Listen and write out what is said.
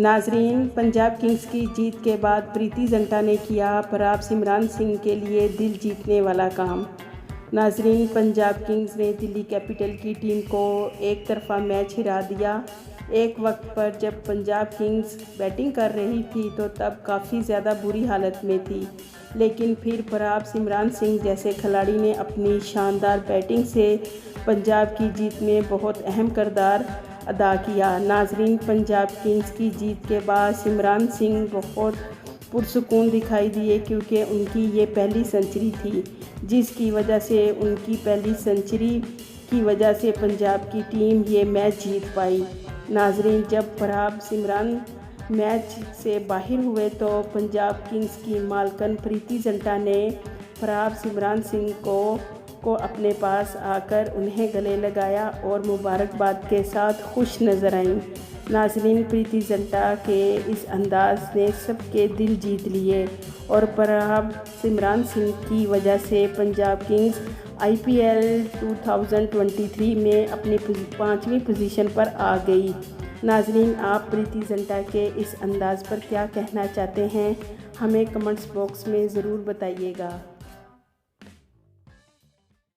नाजरीन, पंजाब किंग्स की जीत के बाद प्रीति जिंटा ने किया पराग सिमरन सिंह के लिए दिल जीतने वाला काम। नाजरीन, पंजाब किंग्स ने दिल्ली कैपिटल की टीम को एक तरफा मैच हिरा दिया। एक वक्त पर जब पंजाब किंग्स बैटिंग कर रही थी तो तब काफ़ी ज़्यादा बुरी हालत में थी, लेकिन फिर पराग सिमरन सिंह जैसे खिलाड़ी ने अपनी शानदार बैटिंग से पंजाब की जीत में बहुत अहम किरदार अदा किया। नाजरीन, पंजाब किंग्स की जीत के बाद सिमरन सिंह बहुत पुरसुकून दिखाई दिए क्योंकि उनकी ये पहली सेंचुरी थी, जिसकी वजह से उनकी पहली सेंचुरी की वजह से पंजाब की टीम ये मैच जीत पाई। नाजरीन, जब पराग सिमरन मैच से बाहर हुए तो पंजाब किंग्स की मालकन प्रीति जिंटा ने पराग सिमरन सिंह को अपने पास आकर उन्हें गले लगाया और मुबारकबाद के साथ खुश नज़र आईं। नाजरीन, प्रीति जिंटा के इस अंदाज ने सबके दिल जीत लिए और पराग सिमरन सिंह की वजह से पंजाब किंग्स IPL 2023 में अपनी 5वीं पोजीशन पर आ गई। नाजरीन, आप प्रीति जिंटा के इस अंदाज़ पर क्या कहना चाहते हैं, हमें कमेंट्स बॉक्स में ज़रूर बताइएगा।